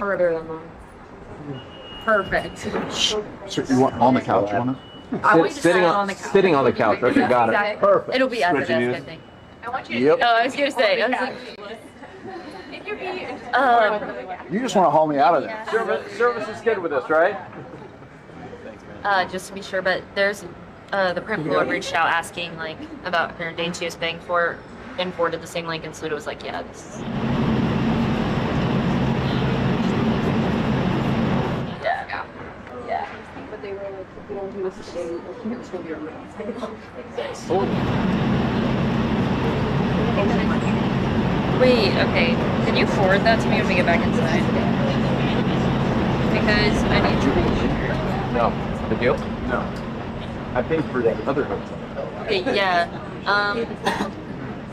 further than that. Perfect. So you want on the couch, you want it? I want you to sit on the couch. Sitting on the couch. Okay, got it. Exactly. Perfect. It'll be at the Switching desk, I views. think. I want you to Yep. Oh, I was gonna say. I was like, You just want to haul me out of there. Service is good with this, right? just to be sure, but there's the principal had reached out asking like about her date she was paying for and forwarded the same link, and Saluda was like, yeah, this is. Yeah. Yeah. But they were like, if we don't do this today, it's going to be a Wait, okay. Can you forward that to me when we get back inside? Because I need to. No. The deal? No. I paid for the other hotel. Okay, yeah.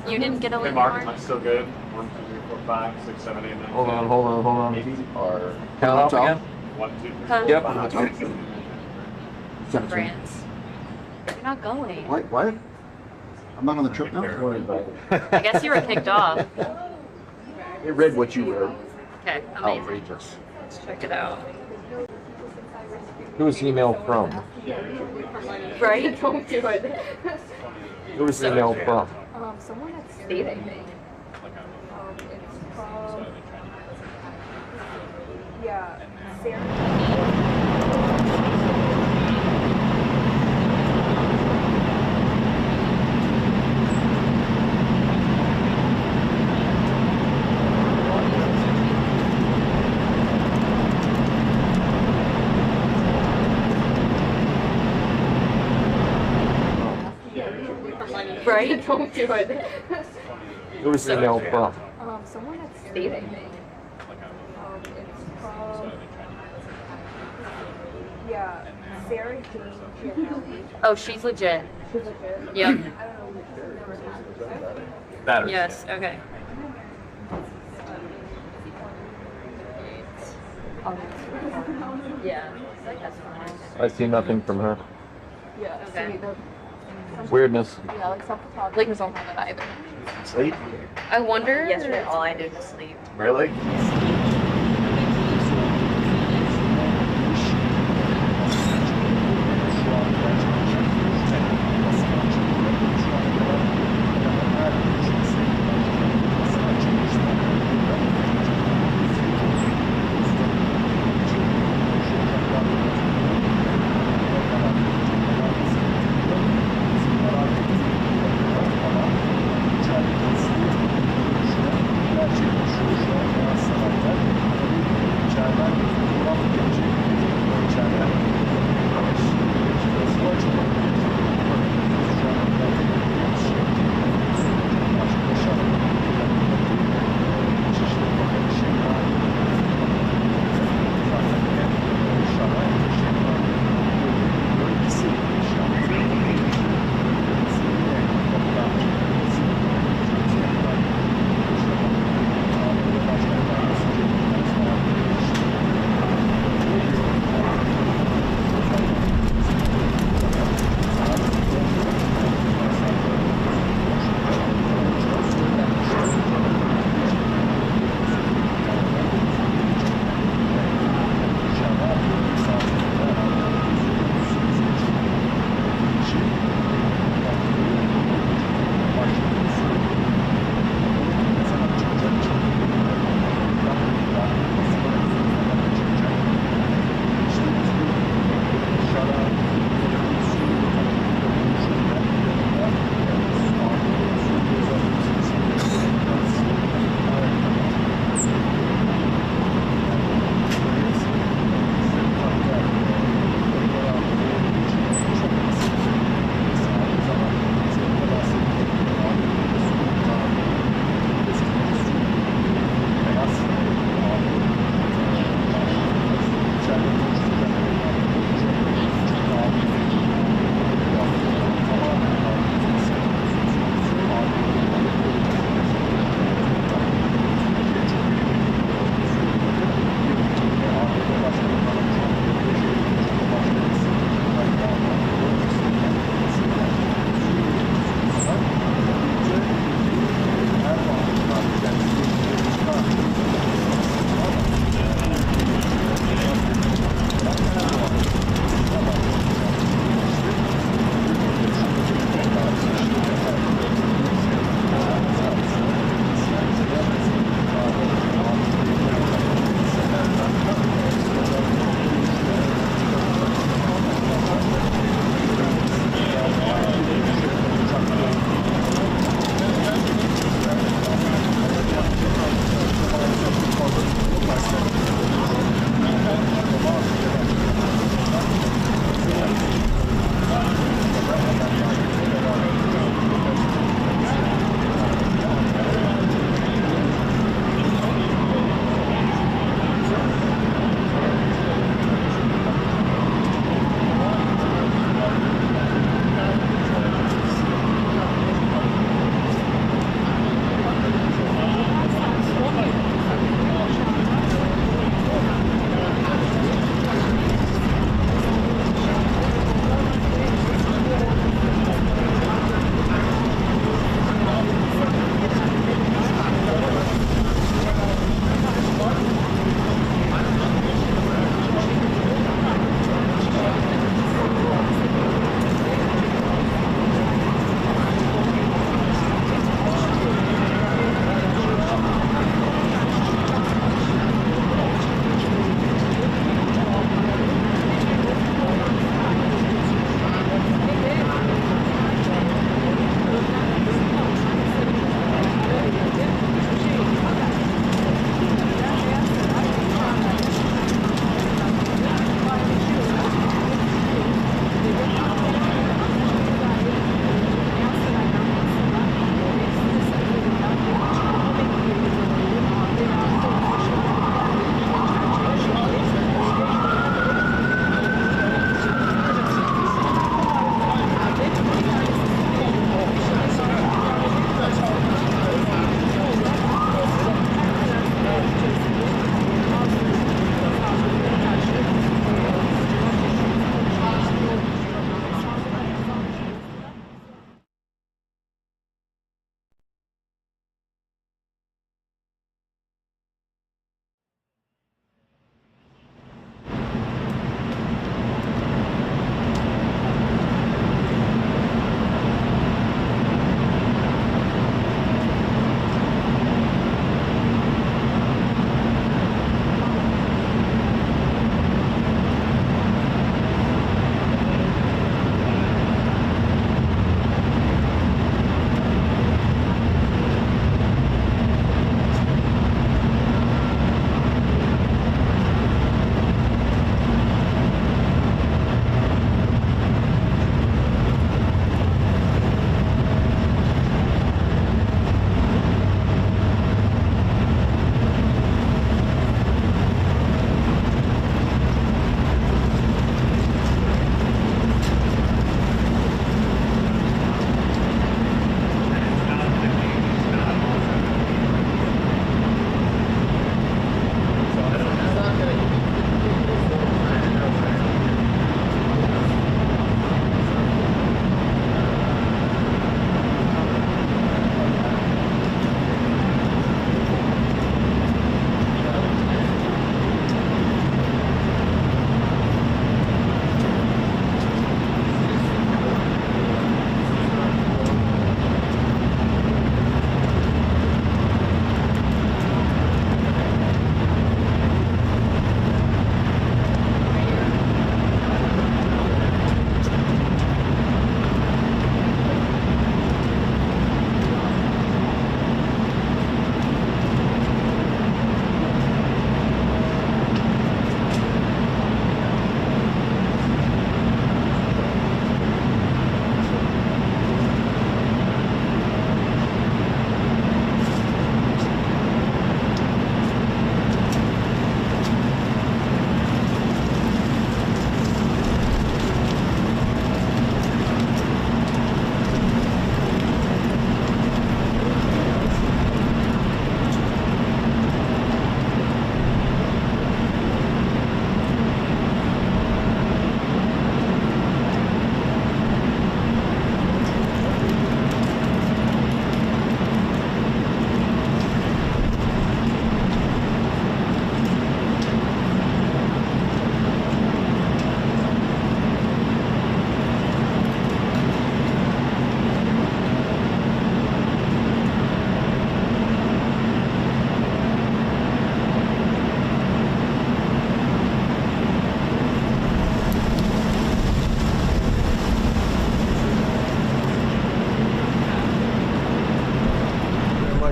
You didn't get a link. Hey Mark, am I still good? 1, 2, 3, 4, 5, 6, 7, 8, 9, Hold 10. on. Or Count off again? 1, 2, 3, Huh? 4, Yep. 5. France. You're not going. What? I'm not on the trip now? I guess you were kicked off. They read what you wrote. Okay, amazing. Outrageous. Let's check it out. Who's the email from? Right? Don't do it. Who's the email from? Someone at State, I think. It's from... Yeah, Sarah. Right? Don't do it. Who's the email from? Someone at State, I think. It's from... Yeah, Sarah Jane. Oh, she's legit. She's legit. Yep. That Yes, okay. Yeah. That's fine. I see nothing from her. Yeah, Okay. Weirdness. Yeah, like self-photography. Lakers don't have that either. Sleep? I wonder. Yesterday, all I did was sleep. Really?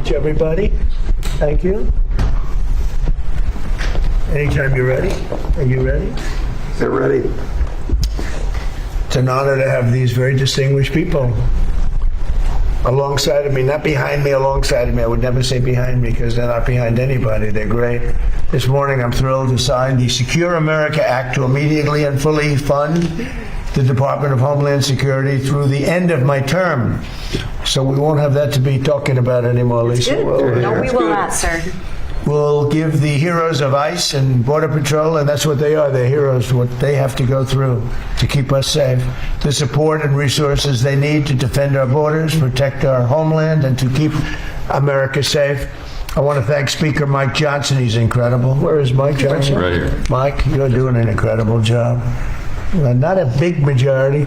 much, everybody. Thank you. Anytime you're ready. Are you ready? They're ready. It's an honor to have these very distinguished people alongside of me, not behind me, alongside of me. I would never say behind me because they're not behind anybody. They're great. This morning I'm thrilled to sign the Secure America Act to immediately and fully fund the Department of Homeland Security through the end of my term. So we won't have that to be talking about anymore, Lisa. No, we will not, sir. We'll give the heroes of ICE and Border Patrol, and that's what they are, they're heroes, what they have to go through to keep us safe, the support and resources they need to defend our borders, protect our homeland, and to keep America safe. I want to thank Speaker Mike Johnson. He's incredible. Where is Mike Johnson? Right here. Mike, you're doing an incredible job. Not a big majority.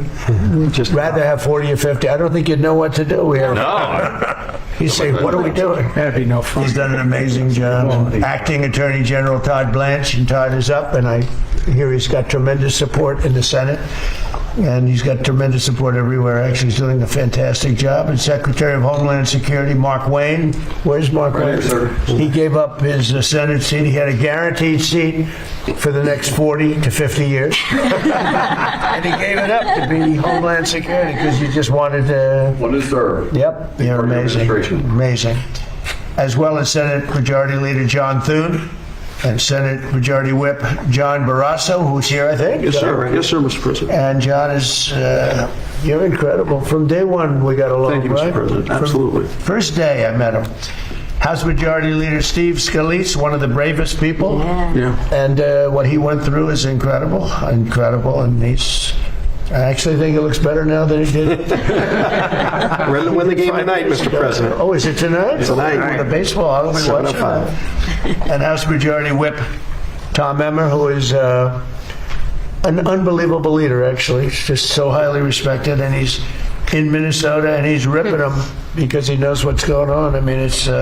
Just rather have 40 or 50. I don't think you'd know what to do here. No. You say, what are we doing? That'd be no fun. He's done an amazing job. Acting Attorney General Todd Blanche, and Todd is up, and I hear he's got tremendous support in the Senate, and he's got tremendous support everywhere. Actually, he's doing a fantastic job. And Secretary of Homeland Security, Mark Wayne. Where's Mark Wayne? sir. He gave up his Senate seat. He had a guaranteed seat for the next 40 to 50 years. And he gave it up to be Homeland Security because he just wanted to... What is there? Yep, you're Part of the amazing, administration. amazing. As well as Senate Majority Leader John Thune and Senate Majority Whip John Barrasso, who's here, I think. Yes, sir. Yes, sir, Mr. President. And John is, you're incredible. From day one, we got along, Thank you, Mr. right? President. From Absolutely. first day I met him. House Majority Leader Steve Scalise, one of the bravest people. Yeah. And what he went through is incredible, incredible. And I actually think it looks better now than it did. We're going to win the game tonight, Mr. President. Oh, is it tonight? Tonight. Oh, the baseball. I'll be 7 watching o'clock. that. And House Majority Whip Tom Emmer, who is an unbelievable leader, actually. He's just so highly respected, and he's in Minnesota, and he's ripping them because he knows what's going on. I mean, it's... you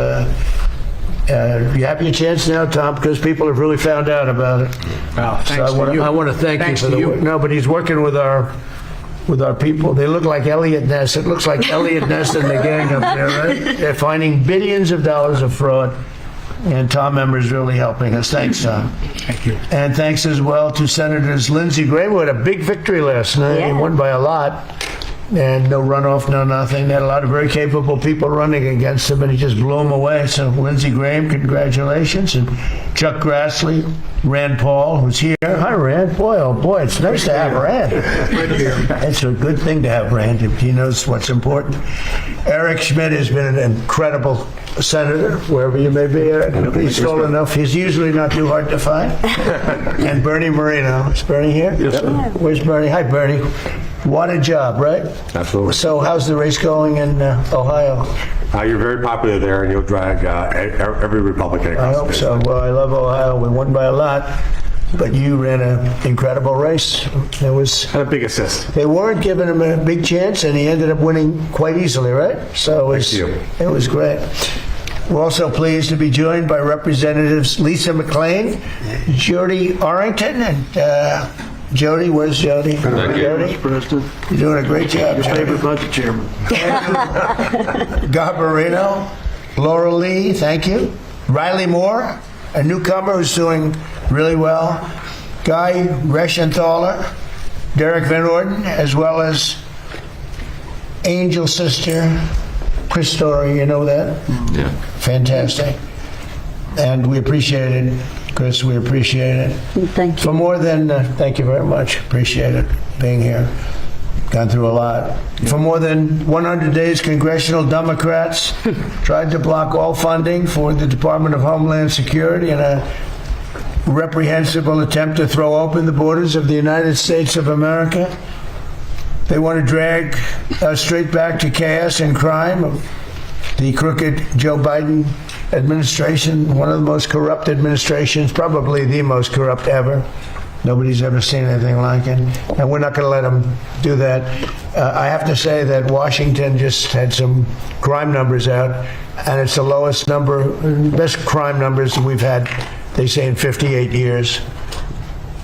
have your chance now, Tom, because people have really found out about it. Wow, So I want to thank you for the work. No, but he's working with our people. They look like Elliot Ness. It looks like Elliot Ness and the gang up there, right? They're finding billions of dollars of fraud, and Tom Emmer's really helping us. Thanks, Tom. Thank you. And thanks as well to Senators Lindsey Graham, who had a big victory last night. He won by a lot. And no runoff, no nothing. They had a lot of very capable people running against him, and he just blew them away. So Lindsey Graham, congratulations. And Chuck Grassley, Rand Paul, who's here. Hi, Rand. Boy, oh boy, it's nice to have Rand. It's a good thing to have Rand. He knows what's important. Eric Schmidt has been an incredible senator, wherever you may be, Eric. He's tall enough. He's usually not too hard to find. And Bernie Moreno. Is Bernie here? Yes, sir. Where's Bernie? Hi, Bernie. What a job, right? Absolutely. So how's the race going in Ohio? You're very popular there, and you'll drag every Republican I across hope the so. Well, I love Ohio. We won by a lot, but you ran an incredible race. Had a big assist. They weren't giving him a big chance, and he ended up winning quite easily, right? So it was great. We're also pleased to be joined by Representatives Lisa McLean, Jody Arrington, and Jody, where's Jody? Jody, President. you're doing a great job. Your Jody. favorite budget chairman. Garbarino, Laura Lee, thank you. Riley Moore, a newcomer who's doing really well. Guy Reschenthaler, Derek Van Orden, as well as Angel Sister Chris Story, you know that? Yeah. Fantastic. And we appreciate it, Chris, we appreciate it. Thank you. For more than, thank you very much, appreciate it, being here. Gone through a lot. For more than 100 days, congressional Democrats tried to block all funding for the Department of Homeland Security in a reprehensible attempt to throw open the borders of the United States of America. They want to drag us straight back to chaos and crime of the crooked Joe Biden administration, one of the most corrupt administrations, probably the most corrupt ever. Nobody's ever seen anything like it, and we're not going to let them do that. I have to say that Washington just had some crime numbers out, and it's the lowest number, best crime numbers we've had, they say, in 58 years.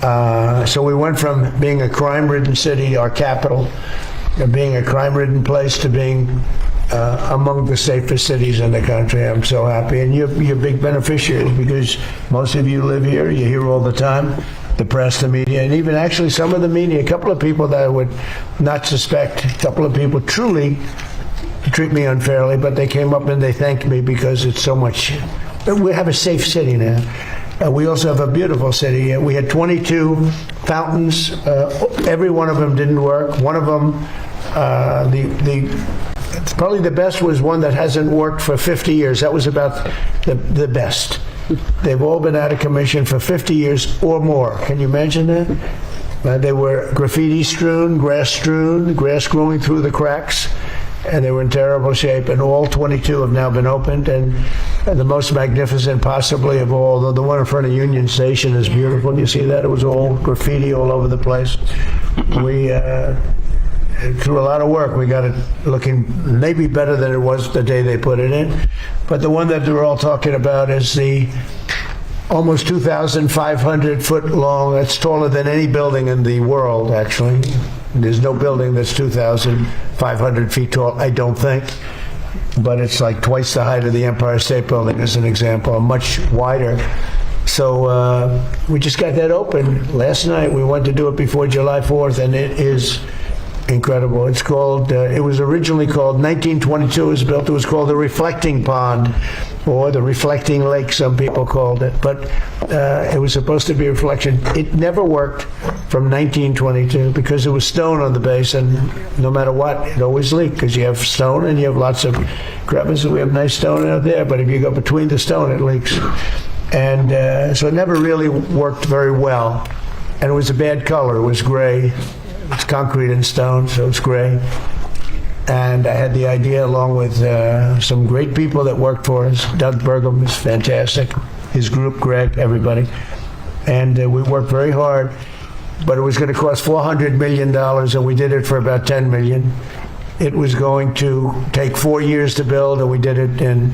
So we went from being a crime-ridden city, our capital, being a crime-ridden place, to being among the safest cities in the country. I'm so happy. And you're big beneficiaries because most of you live here. You hear all the time, the press, the media, and even actually some of the media, a couple of people that I would not suspect, a couple of people truly treat me unfairly, but they came up and they thanked me because it's so much. We have a safe city now. We also have a beautiful city. We had 22 fountains. Every one of them didn't work. One of them, probably the best was one that hasn't worked for 50 years. That was about the best. They've all been out of commission for 50 years or more. Can you imagine that? They were graffiti strewn, grass growing through the cracks, and they were in terrible shape. And all 22 have now been opened, and the most magnificent possibly of all, the one in front of Union Station is beautiful. You see that? It was all graffiti all over the place. We through a lot of work, we got it looking maybe better than it was the day they put it in. But the one that they're all talking about is the almost 2,500 foot long. It's taller than any building in the world, actually. There's no building that's 2,500 feet tall, I don't think. But it's like twice the height of the Empire State Building, as an example, much wider. So we just got that open last night. We went to do it before July 4th, and it is incredible. It's called, it was originally called, 1922 it was built, it was called the Reflecting Pond, or the Reflecting Lake, some people called it. But it was supposed to be a reflection. It never worked from 1922 because there was stone on the base, and no matter what, it always leaked because you have stone and you have lots of crevices. We have nice stone out there, but if you go between the stone, it leaks. And so it never really worked very well. And it was a bad color. It was gray. It's concrete and stone, so it's gray. And I had the idea, along with some great people that worked for us. Doug Burgum is fantastic. His group, Greg, everybody. And we worked very hard. But it was going to cost $400 million, and we did it for about $10 million. It was going to take 4 years to build, and we did it in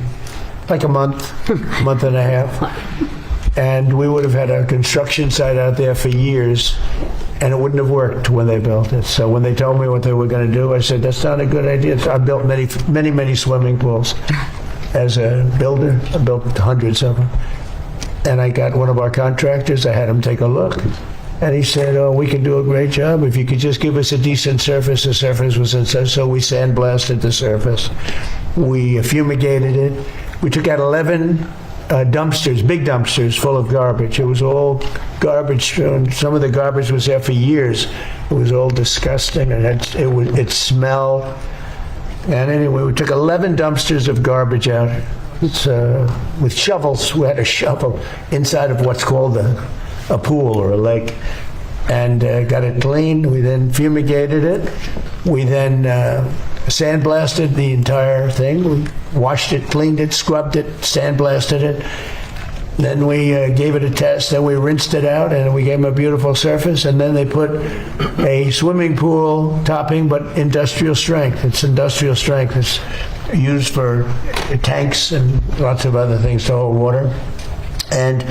like a month and a half. And we would have had a construction site out there for years, and it wouldn't have worked when they built it. So when they told me what they were going to do, I said, that's not a good idea. So I built many swimming pools as a builder. I built hundreds of them. And I got one of our contractors, I had him take a look. And he said, oh, we can do a great job if you could just give us a decent surface. The surface was inside, so we sandblasted the surface. We fumigated it. We took out 11 dumpsters, big dumpsters full of garbage. It was all garbage strewn. Some of the garbage was there for years. It was all disgusting, and it smelled. And anyway, we took 11 dumpsters of garbage out. It's with shovels. We had a shovel inside of what's called a pool or a lake, and got it clean. We then fumigated it. We then sandblasted the entire thing. We washed it, cleaned it, scrubbed it, sandblasted it. Then we gave it a test. Then we rinsed it out, and we gave them a beautiful surface. And then they put a swimming pool topping, but industrial strength. It's industrial strength. It's used for tanks and lots of other things to hold water. And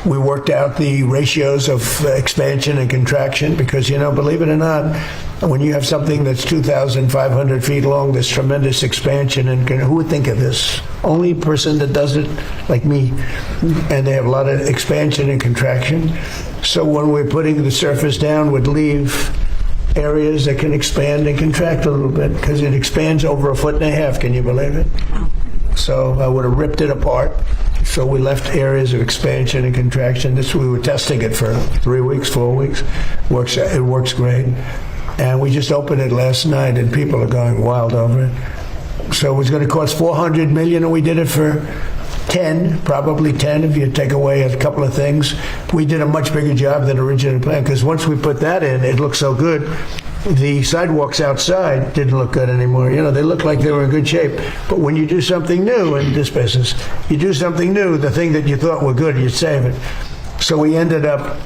we worked out the ratios of expansion and contraction because, you know, believe it or not, when you have something that's 2,500 feet long, there's tremendous expansion. And who would think of this? Only person that does it, like me. And they have a lot of expansion and contraction. So when we're putting the surface down, would leave areas that can expand and contract a little bit because it expands over 1.5 feet. Can you believe it? So I would have ripped it apart. So we left areas of expansion and contraction. We were testing it for 3 weeks, 4 weeks. It works great. And we just opened it last night, and people are going wild over it. So it was going to cost $400 million, and we did it for 10, probably 10 if you take away a couple of things. We did a much bigger job than originally planned because once we put that in, it looked so good. The sidewalks outside didn't look good anymore. You know, they looked like they were in good shape. But when you do something new in this business, you do something new, the thing that you thought were good, you save it. So we ended up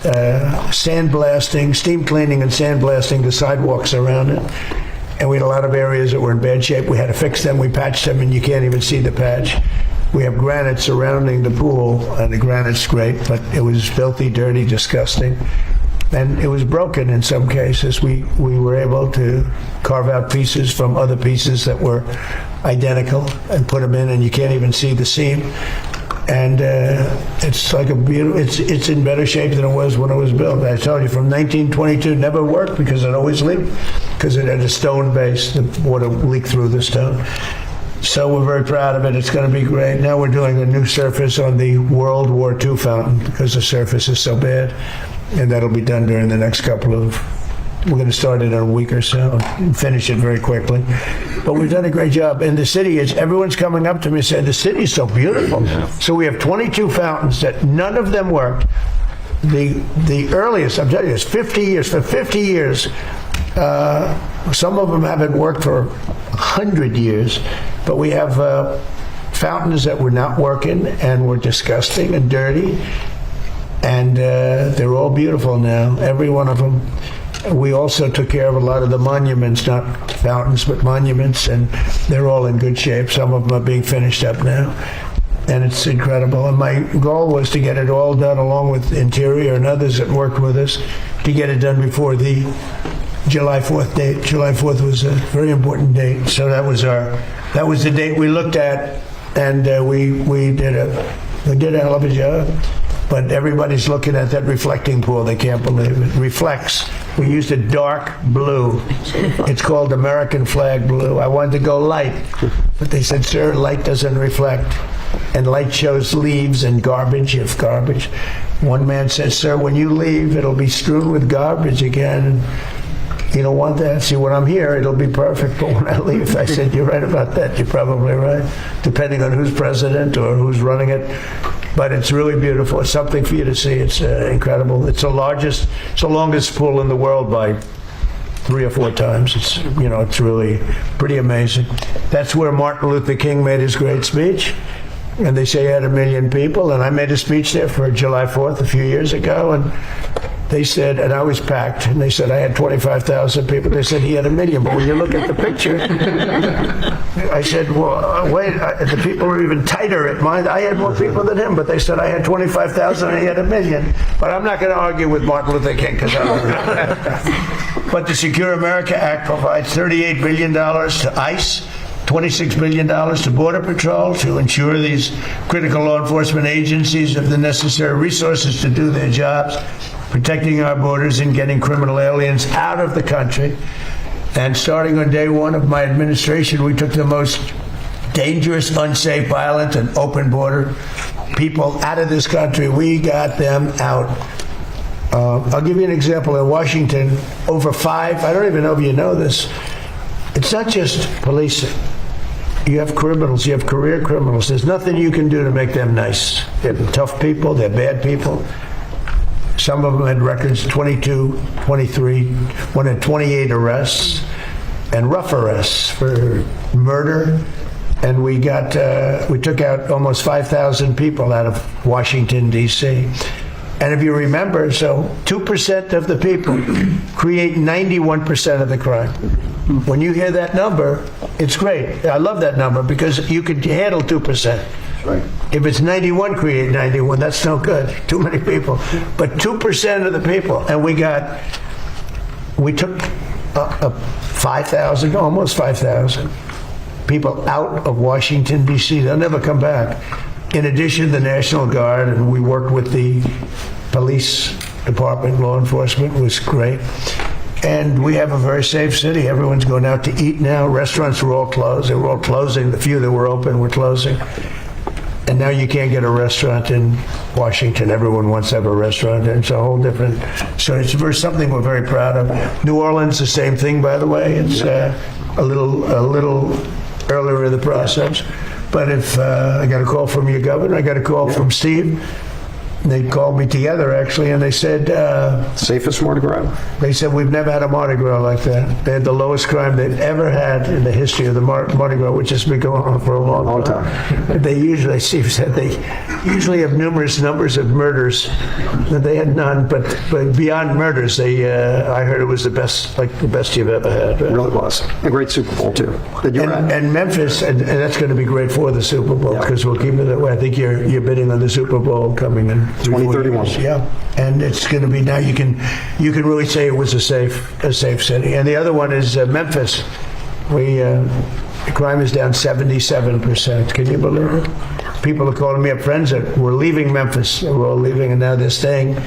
sandblasting, steam cleaning and sandblasting the sidewalks around it. And we had a lot of areas that were in bad shape. We had to fix them. We patched them, and you can't even see the patch. We have granite surrounding the pool, and the granite's great, but it was filthy, dirty, disgusting. and it was broken in some cases. We were able to carve out pieces from other pieces that were identical and put them in, and you can't even see the seam. And it's like a beautiful. It's in better shape than it was when it was built. I told you, from 1922, never worked because it always leaked, because it had a stone base. The water leaked through the stone. So we're very proud of it. It's going to be great. Now we're doing a new surface on the World War II fountain because the surface is so bad, and that'll be done during the next couple of. We're going to start it in a week or so and finish it very quickly. But we've done a great job. And the city is, everyone's coming up to me and saying, the city is so beautiful. So we have 22 fountains that none of them worked. The earliest, I'm telling you, is 50 years. For 50 years, some of them haven't worked for 100 years. But we have fountains that were not working and were disgusting and dirty. And they're all beautiful now, every one of them. We also took care of a lot of the monuments, not fountains, but monuments, and they're all in good shape. Some of them are being finished up now, and it's incredible. And my goal was to get it all done, along with Interior and others that worked with us, to get it done before the July 4th date. July 4th was a very important date, so that was the date we looked at, and we did a hell of a job. But everybody's looking at that reflecting pool. They can't believe it. Reflects. We used a dark blue. It's called American flag blue. I wanted to go light, but they said, sir, light doesn't reflect. And light shows leaves and garbage, if garbage. One man said, sir, when you leave, it'll be strewn with garbage again. And you don't want that. See, when I'm here, it'll be perfect. But when I leave, I said, you're right about that. You're probably right, depending on who's president or who's running it. But it's really beautiful. It's something for you to see. It's incredible. It's the longest pool in the world by 3 or 4 times. It's really pretty amazing. That's where Martin Luther King made his great speech. And they say he had 1 million people. And I made a speech there for July 4th a few years ago. And they said, and I was packed, and they said I had 25,000 people. They said he had 1 million, but when you look at the picture, I said, well, wait, the people are even tighter at mine. I had more people than him, but they said I had 25,000 and he had 1 million. But I'm not going to argue with Martin Luther King, because But the Secure America Act provides $38 billion to ICE, $26 billion to Border Patrol to ensure these critical law enforcement agencies have the necessary resources to do their jobs, protecting our borders and getting criminal aliens out of the country. And starting on day 1 of my administration, we took the most dangerous, unsafe, violent, and open border people out of this country. We got them out. I'll give you an example. In Washington, over 5, I don't even know if you know this, it's not just policing. You have criminals, you have career criminals. There's nothing you can do to make them nice. They're tough people, they're bad people. Some of them had records, 22, 23, one had 28 arrests and rough arrests for murder. And we took out almost 5,000 people out of Washington, D.C. And if you remember, so 2% of the people create 91% of the crime. When you hear that number, it's great. I love that number because you could handle 2%. Right. If it's 91, create 91. That's no good. Too many people. But 2% of the people, and we took 5,000, almost 5,000 people out of Washington, D.C. They'll never come back. In addition, the National Guard, and we worked with the police department, law enforcement was great. And we have a very safe city. Everyone's going out to eat now. Restaurants were all closed. They were all closing. The few that were open were closing. And now you can't get a restaurant in Washington. Everyone wants to have a restaurant. And it's a whole different... So it's something we're very proud of. New Orleans, the same thing, by the way. It's a little earlier in the process. But if I got a call from your governor, I got a call from Steve. They called me together, actually, and they said... Safest Mardi Gras? They said, we've never had a Mardi Gras like that. They had the lowest crime they've ever had in the history of the Mardi Gras, which has been going on for a long time. Steve said, they usually have numerous numbers of murders. They had none, but beyond murders, I heard it was the best you've ever had. It really was. A great Super Bowl, too. And Memphis, and that's going to be great for the Super Bowl, because we'll keep it that way. I think you're bidding on the Super Bowl coming in. 2031. Yeah, and it's going to be now. You can really say it was a safe city. And the other one is Memphis. Crime is down 77%. Can you believe it? People are calling me up, friends that were leaving Memphis. We're all leaving, and now they're staying.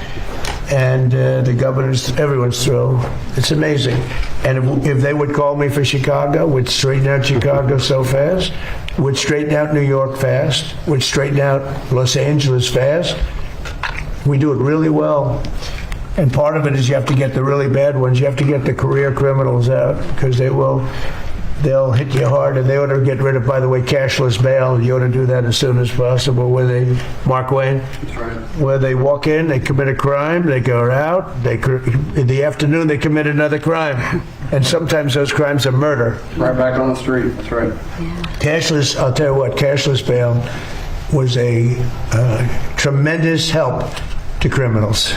And the governor's, everyone's thrilled. It's amazing. And if they would call me for Chicago, would straighten out Chicago so fast, would straighten out New York fast, would straighten out Los Angeles fast. We do it really well. And part of it is you have to get the really bad ones. You have to get the career criminals out because they'll hit you hard, and they ought to get rid of, by the way, cashless bail. You ought to do that as soon as possible. Mark Wayne? That's right. Where they walk in, they commit a crime, they go out, in the afternoon they commit another crime. And sometimes those crimes are murder. Right back on the street, that's right. Cashless, I'll tell you what, cashless bail was a tremendous help to criminals.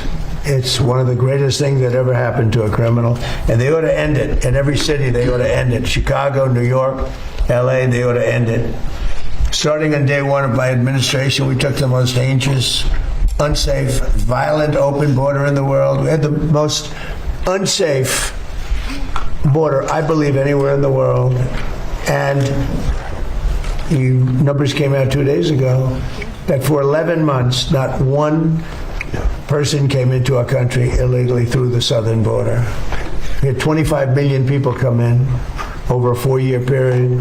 It's one of the greatest things that ever happened to a criminal, and they ought to end it. In every city, they ought to end it. Chicago, New York, LA, they ought to end it. Starting on day one of my administration, we took the most dangerous, unsafe, violent, open border in the world. We had the most unsafe border, I believe, anywhere in the world. And the numbers came out 2 days ago that for 11 months, not one person came into our country illegally through the southern border. We had 25 million people come in over a 4-year period.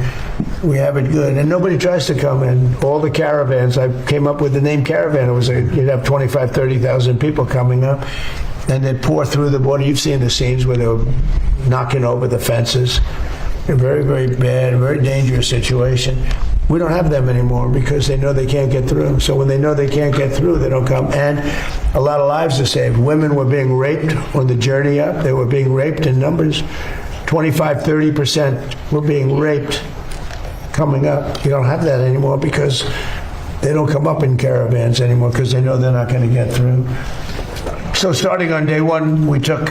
We have it good, and nobody tries to come in. All the caravans, I came up with the name caravan. It was you'd have 25, 30,000 people coming up, and they'd pour through the border. You've seen the scenes where they were knocking over the fences. A very, very bad, very dangerous situation. We don't have them anymore because they know they can't get through. So when they know they can't get through, they don't come. And a lot of lives are saved. Women were being raped on the journey up. They were being raped in numbers. 25, 30% were being raped coming up. You don't have that anymore because they don't come up in caravans anymore because they know they're not going to get through. So starting on day one, we took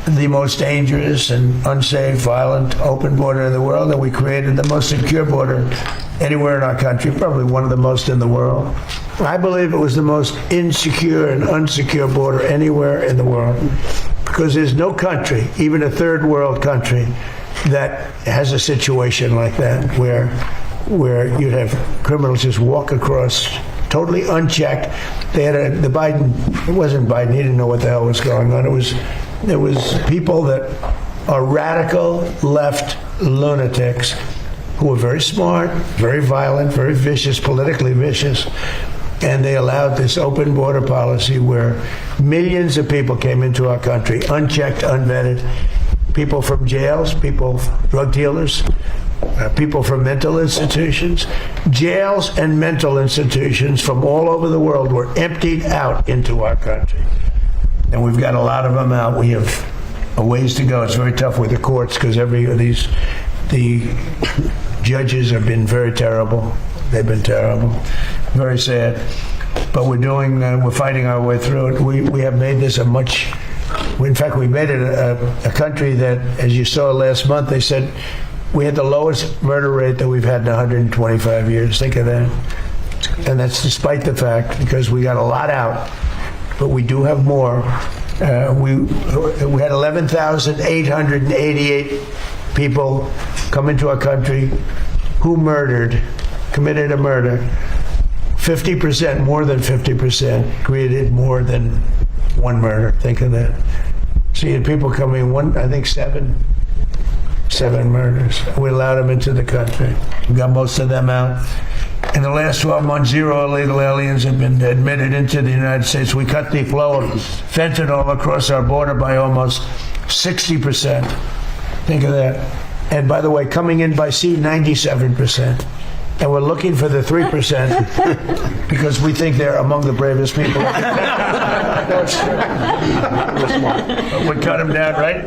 the most dangerous and unsafe, violent, open border in the world, and we created the most secure border anywhere in our country, probably one of the most in the world. I believe it was the most insecure and unsecure border anywhere in the world, because there's no country, even a third world country, that has a situation like that, where you have criminals just walk across totally unchecked. They had it wasn't Biden, he didn't know what the hell was going on. There was people that are radical left lunatics who were very smart, very violent, very vicious, politically vicious, and they allowed this open border policy where millions of people came into our country, unchecked, unvetted, people from jails, people, drug dealers, people from mental institutions. Jails and mental institutions from all over the world were emptied out into our country. And we've got a lot of them out. We have a ways to go. It's very tough with the courts because the judges have been very terrible. They've been terrible, very sad. But we're fighting our way through it. We have made this in fact, we made it a country that, as you saw last month, they said we had the lowest murder rate that we've had in 125 years. Think of that. And that's despite the fact, because we got a lot out. But we do have more. We had 11,888 people come into our country who committed a murder. 50%, more than 50%, created more than one murder. Think of that. So you had people coming, I think seven murders. We allowed them into the country. We got most of them out. In the last 12 months, 0 illegal aliens have been admitted into the United States. We cut the flow of fentanyl across our border by almost 60%. Think of that. And by the way, coming in by sea, 97%. And we're looking for the 3% because we think they're among the bravest people. That's true. We cut them down, right?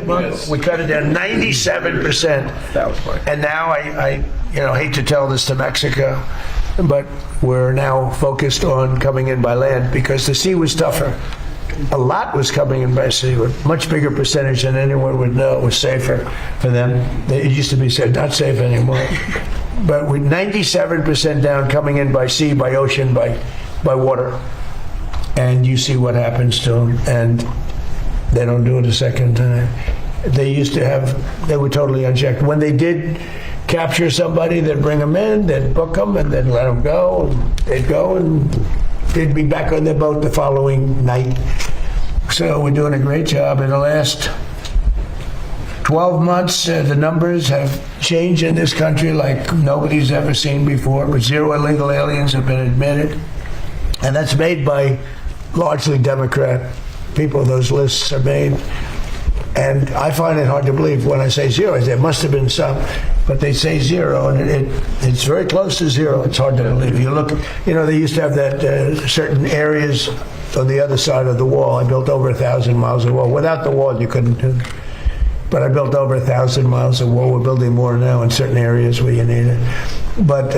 We cut it down 97%. And now I hate to tell this to Mexico, but we're now focused on coming in by land because the sea was tougher. A lot was coming in by sea, a much bigger percentage than anyone would know. It was safer for them. It used to be said not safe anymore. But with 97% down coming in by sea, by ocean, by water. and you see what happens to them, and they don't do it a second time. They were totally unchecked. When they did capture somebody, they'd bring them in, they'd book them, and then let them go. They'd go, and they'd be back on their boat the following night. So we're doing a great job. In the last 12 months, the numbers have changed in this country like nobody's ever seen before. But 0 illegal aliens have been admitted, and that's made by largely Democrat people. Those lists are made. And I find it hard to believe when I say 0. There must have been some, but they say 0, and it's very close to 0. It's hard to believe. You look, they used to have that certain areas on the other side of the wall. I built over 1,000 miles of wall. Without the wall, you couldn't do it. But I built over 1,000 miles of wall. We're building more now in certain areas where you need it. But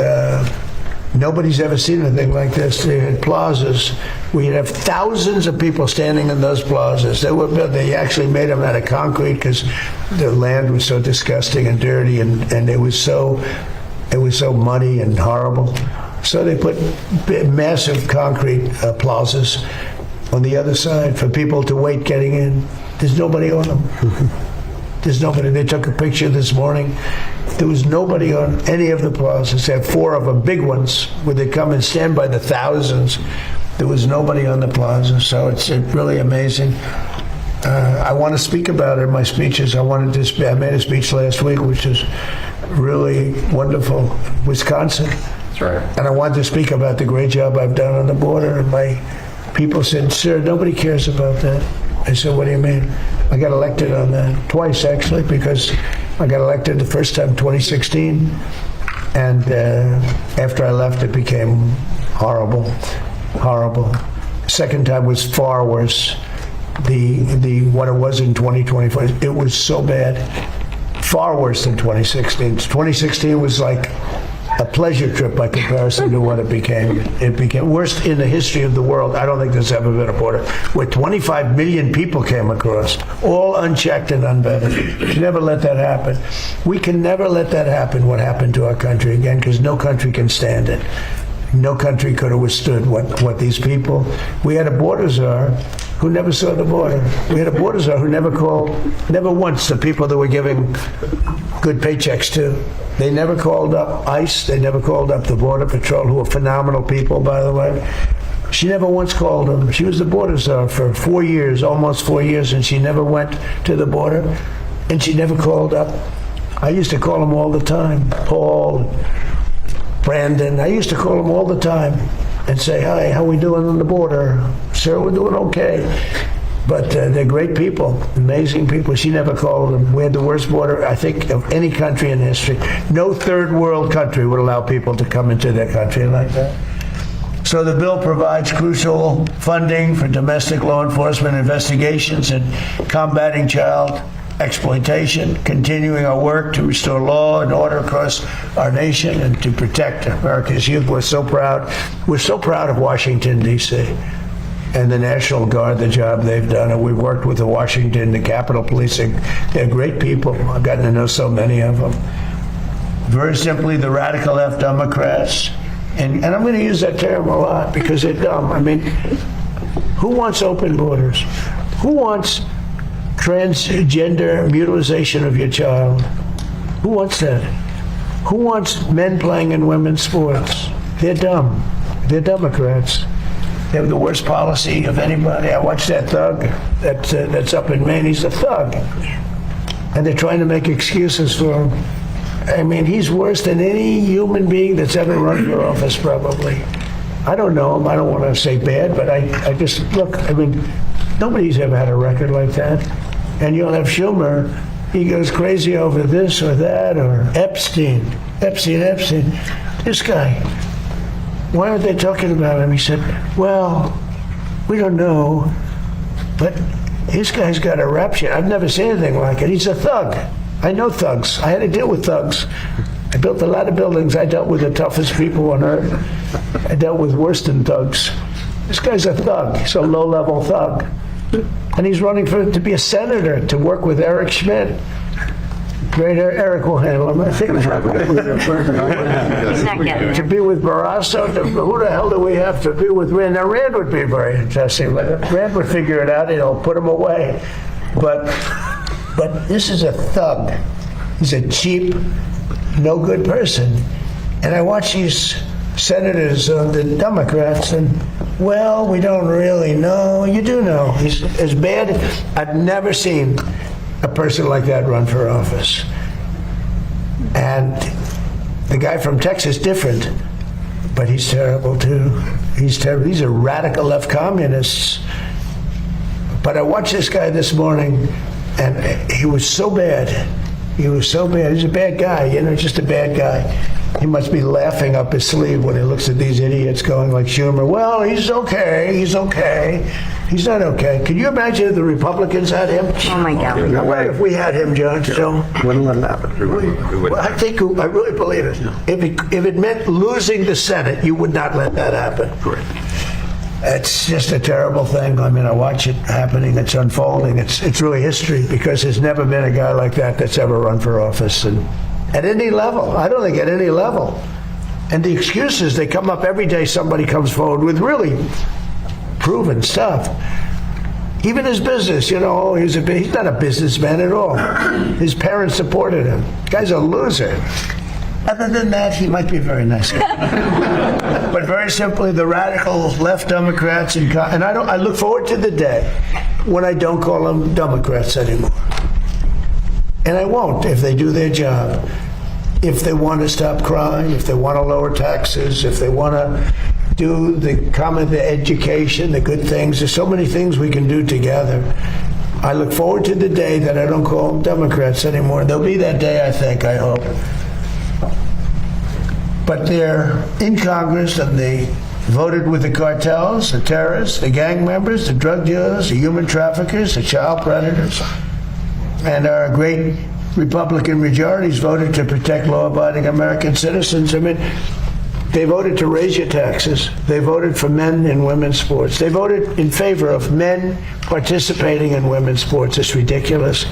nobody's ever seen anything like this. They had plazas. We'd have thousands of people standing in those plazas. They actually made them out of concrete because the land was so disgusting and dirty, and it was so muddy and horrible. So they put massive concrete plazas on the other side for people to wait getting in. There's nobody on them. There's nobody. They took a picture this morning. There was nobody on any of the plazas. They have 4 of them, big ones, where they come and stand by the thousands. There was nobody on the plaza, so it's really amazing. I want to speak about it in my speeches. I made a speech last week, which is really wonderful. Wisconsin. That's right. And I wanted to speak about the great job I've done on the border, and my people said, "Sir, nobody cares about that." I said, "What do you mean?" I got elected on that twice, actually, because I got elected the first time 2016, and after I left, it became horrible. Second time was far worse. What it was in 2024, it was so bad, far worse than 2016. 2016 was like a pleasure trip by comparison to what it became. It became worst in the history of the world. I don't think there's ever been a border where 25 million people came across, all unchecked and unvetted. We can never let that happen. We can never let that happen, what happened to our country again, because no country can stand it. No country could have withstood what these people... We had a border czar who never saw the border. We had a border czar who never once, the people that were giving good paychecks to, they never called up ICE, they never called up the Border Patrol, who are phenomenal people, by the way. She never once called them. She was the border czar for 4 years, almost 4 years, and she never went to the border, and she never called up. I used to call them all the time, Paul, Brandon. I used to call them all the time and say, "Hi, how we doing on the border?" "Sir, we're doing okay." But they're great people, amazing people. She never called them. We had the worst border, I think, of any country in history. No third world country would allow people to come into their country like that. So the bill provides crucial funding for domestic law enforcement investigations and combating child exploitation, continuing our work to restore law and order across our nation and to protect America's youth. We're so proud. We're so proud of Washington, D.C. and the National Guard, the job they've done. And we've worked with the Washington, the Capitol Policing. They're great people. I've gotten to know so many of them. Very simply, the radical left Democrats, and I'm going to use that term a lot because they're dumb. I mean, who wants open borders? Who wants transgender mutilation of your child? Who wants that? Who wants men playing in women's sports? They're dumb. They're Democrats. They have the worst policy of anybody. I watched that thug that's up in Maine. He's a thug. And they're trying to make excuses for him. I mean, he's worse than any human being that's ever run for office, probably. I don't know him. I don't want to say bad, but I just, look, I mean, nobody's ever had a record like that. And you'll have Schumer, he goes crazy over this or that, or Epstein. This guy, why aren't they talking about him? He said, well, we don't know, but this guy's got a rap sheet. I've never seen anything like it. He's a thug. I know thugs. I had to deal with thugs. I built a lot of buildings. I dealt with the toughest people on earth. I dealt with worse than thugs. This guy's a thug. He's a low-level thug. And he's running to be a senator to work with Eric Schmidt. Great, Eric will handle him. I think He's not getting to there. be with Barrasso, who the hell do we have to be with Rand? Now, Rand would be very interesting. Rand would figure it out, put him away. But this is a thug. He's a cheap, no good person. And I watch these senators, the Democrats, and, well, we don't really know. You do know. He's as bad. I've never seen a person like that run for office. And the guy from Texas, different, but he's terrible too. He's terrible. These are radical left communists. But I watched this guy this morning, and he was so bad. He was so bad. He's a bad guy, just a bad guy. He must be laughing up his sleeve when he looks at these idiots going like Schumer, well, he's okay, he's okay. He's not okay. Can you imagine if the Republicans had him? Oh my God. No way. If we had him, Judge, so Wouldn't let it happen. well, I really believe it. If it meant losing the Senate, you would not let that happen. Correct. It's just a terrible thing. I mean, I watch it happening. It's unfolding. It's really history because there's never been a guy like that that's ever run for office, and at any level. I don't think at any level. And the excuses, they come up every day. Somebody comes forward with really proven stuff. Even his business, he's not a businessman at all. His parents supported him. The guy's a loser. Other than that, he might be a very nice guy. But very simply, the radical left Democrats and I look forward to the day when I don't call them Democrats anymore. And I won't if they do their job. If they want to stop crime, if they want to lower taxes, if they want to do the education, the good things. There's so many things we can do together. I look forward to the day that I don't call them Democrats anymore. There'll be that day, I think, I hope. But they're in Congress and they voted with the cartels, the terrorists, the gang members, the drug dealers, the human traffickers, the child predators. And our great Republican majorities voted to protect law-abiding American citizens. I mean, they voted to raise your taxes. They voted for men in women's sports. They voted in favor of men participating in women's sports. It's ridiculous.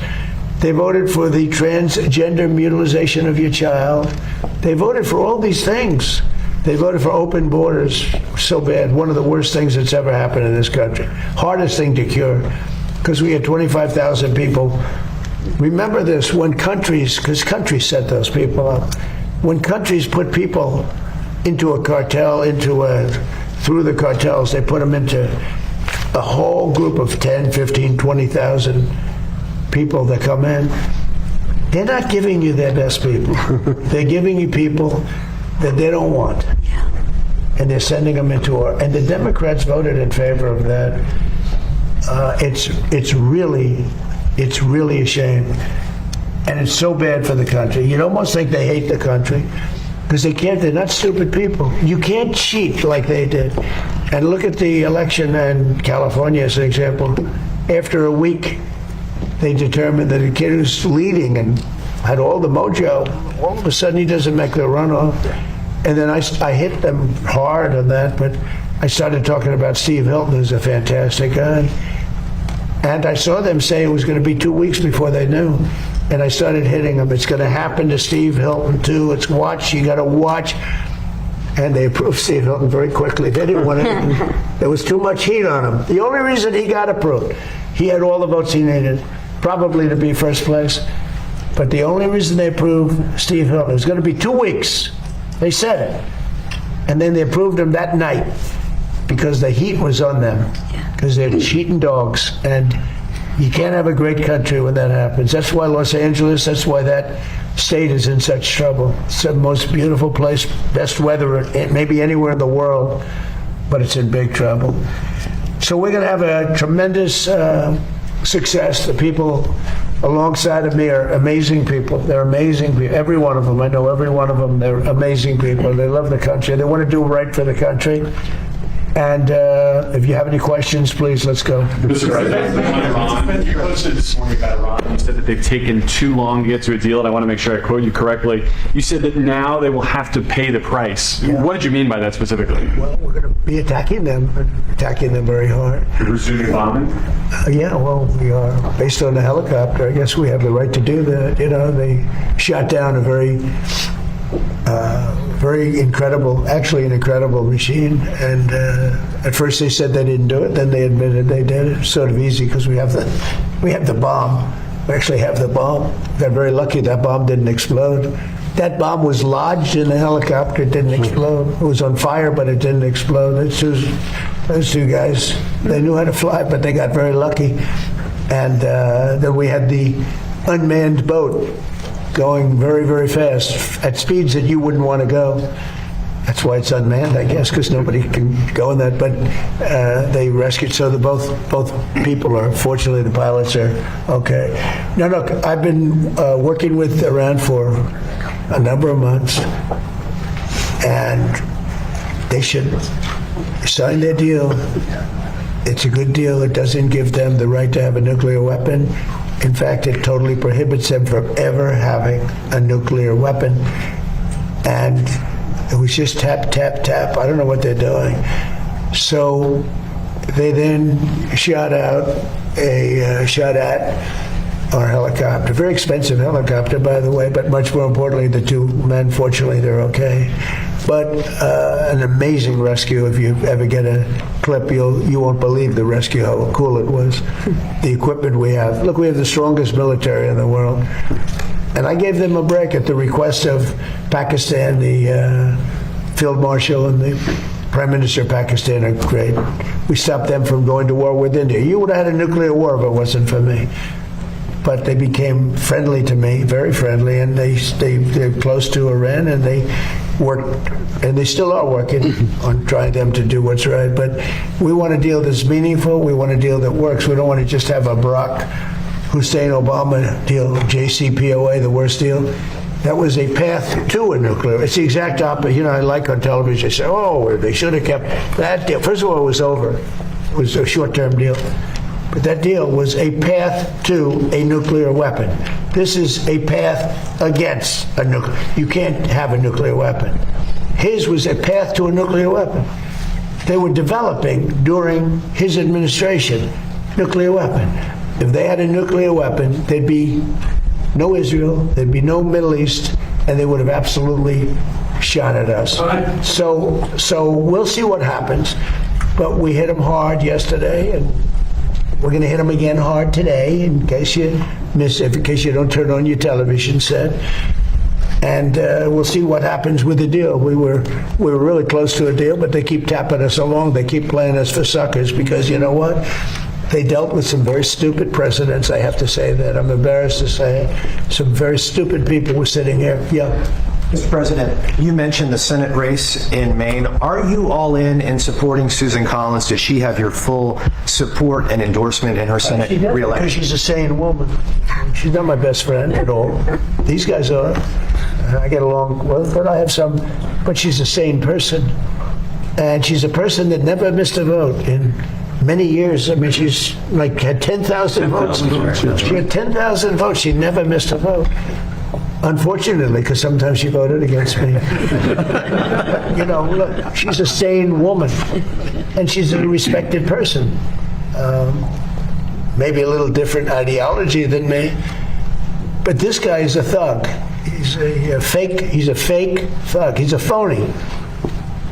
They voted for the transgender mutilization of your child. They voted for all these things. They voted for open borders. So bad. One of the worst things that's ever happened in this country. Hardest thing to cure. Because we had 25,000 people. Remember this, when because countries set those people up. When countries put people into a cartel, through the cartels, they put them into a whole group of 10, 15, 20,000 people that come in. They're not giving you their best people. They're giving you people that they don't want. And they're sending them into war. And the Democrats voted in favor of that. It's really a shame. And it's so bad for the country. You'd almost think they hate the country because they're not stupid people. You can't cheat like they did. And look at the election in California as an example. After a week, they determined that a kid who's leading and had all the mojo, all of a sudden he doesn't make the runoff. And then I hit them hard on that, but I started talking about Steve Hilton, who's a fantastic guy. And I saw them say it was going to be 2 weeks before they knew. And I started hitting them. It's going to happen to Steve Hilton too. You got to watch. And they approved Steve Hilton very quickly. They didn't want it. There was too much heat on him. The only reason he got approved, he had all the votes he needed, probably to be first place. But the only reason they approved Steve Hilton, it was going to be 2 weeks. They said it. And then they approved him that night because the heat was on them. Because they're cheating dogs. And you can't have a great country when that happens. That's why Los Angeles, that's why that state is in such trouble. It's the most beautiful place, best weather maybe anywhere in the world, but it's in big trouble. So we're going to have a tremendous success. The people alongside of me are amazing people. They're amazing people. Every one of them. I know every one of them. They're amazing people. They love the country. They want to do right for the country. And if you have any questions, please, let's go. Mr. President, you posted this morning about Iran. You said that they've taken too long to get to a deal, and I want to make sure I quote you correctly. You said that now they will have to pay the price. What did you mean by that specifically? Well, we're going to be attacking them very hard. Resuming bombing? Yeah, well, we are. Based on the helicopter, I guess we have the right to do that. You know, they shot down a very incredible, actually an incredible machine. And at first they said they didn't do it, then they admitted they did it. It's sort of easy because we have the bomb. We actually have the bomb. Got very lucky that bomb didn't explode. That bomb was lodged in the helicopter. It didn't explode. It was on fire, but it didn't explode. Those two guys, they knew how to fly, but they got very lucky. And then we had the unmanned boat going very, very fast at speeds that you wouldn't want to go. That's why it's unmanned, I guess, because nobody can go in that. But they rescued, so both people are. Fortunately, the pilots are okay. Now, look, I've been working with Iran for a number of months, and they should sign their deal. It's a good deal. It doesn't give them the right to have a nuclear weapon. In fact, it totally prohibits them from ever having a nuclear weapon. And it was just tap, tap, tap. I don't know what they're doing. So they then shot at our helicopter. Very expensive helicopter, by the way, but much more importantly, the two men, fortunately, they're okay. But an amazing rescue. If you ever get a clip, you won't believe the rescue, how cool it was. The equipment we have. Look, we have the strongest military in the world. And I gave them a break at the request of Pakistan. The Field Marshal and the Prime Minister of Pakistan are great. We stopped them from going to war with India. You would have had a nuclear war if it wasn't for me. But they became friendly to me, very friendly, and they're close to Iran, and they worked, and they still are working on trying them to do what's right. But we want a deal that's meaningful. We want a deal that works. We don't want to just have a Barack Hussein Obama deal, JCPOA, the worst deal. That was a path to a nuclear. It's the exact opposite. You know, I like on television, they say, oh, they should have kept that deal. First of all, it was over. It was a short-term deal. But that deal was a path to a nuclear weapon. This is a path against a nuclear. You can't have a nuclear weapon. His was a path to a nuclear weapon. They were developing during his administration nuclear weapon. If they had a nuclear weapon, there'd be no Israel, there'd be no Middle East, and they would have absolutely shot at us. So we'll see what happens. But we hit them hard yesterday, and we're going to hit them again hard today, in case you miss it, in case you don't turn on your television set. And we'll see what happens with the deal. We were really close to a deal, but they keep tapping us along. They keep playing us for suckers because you know what? They dealt with some very stupid presidents. I have to say that. I'm embarrassed to say it. Some very stupid people were sitting here. Yeah. Mr. President, you mentioned the Senate race in Maine. Are you all in supporting Susan Collins? Does she have your full support and endorsement in her Senate reelection? Because she's a sane woman. She's not my best friend at all. These guys are. I get along well, but I have some. But she's a sane person. And she's a person that never missed a vote in many years. I mean, she's like had 10,000 votes. She had 10,000 votes. She never missed a vote. Unfortunately, because sometimes she voted against me. You know, look, she's a sane woman, and she's a respected person. Maybe a little different ideology than me, but this guy is a thug. He's a fake thug. He's a phony.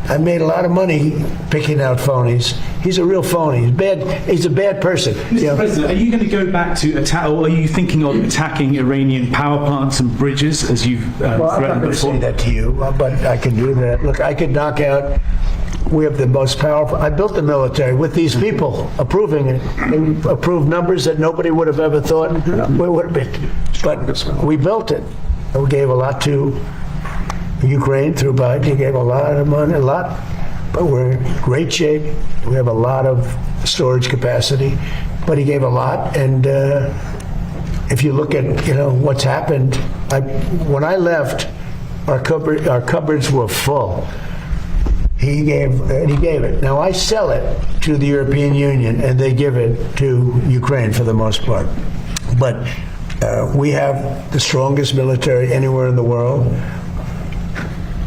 I made a lot of money picking out phonies. He's a real phony. He's bad. He's a bad person. Mr. President, are you going to go back to attack, or are you thinking of attacking Iranian power plants and bridges as you've Well, I'm not going to say that to you, but I can do that. Look, I could knock out. We have the most powerful. I built the military with these people approving it. They approved numbers that nobody would have ever thought we would have been. But we built it. And we gave a lot to Ukraine through Biden. He gave a lot of money, but we're in great shape. We have a lot of storage capacity, but he gave a lot. And if you look at what's happened, when I left, our cupboards were full. He gave it. Now I sell it to the European Union, and they give it to Ukraine for the most part. But we have the strongest military anywhere in the world,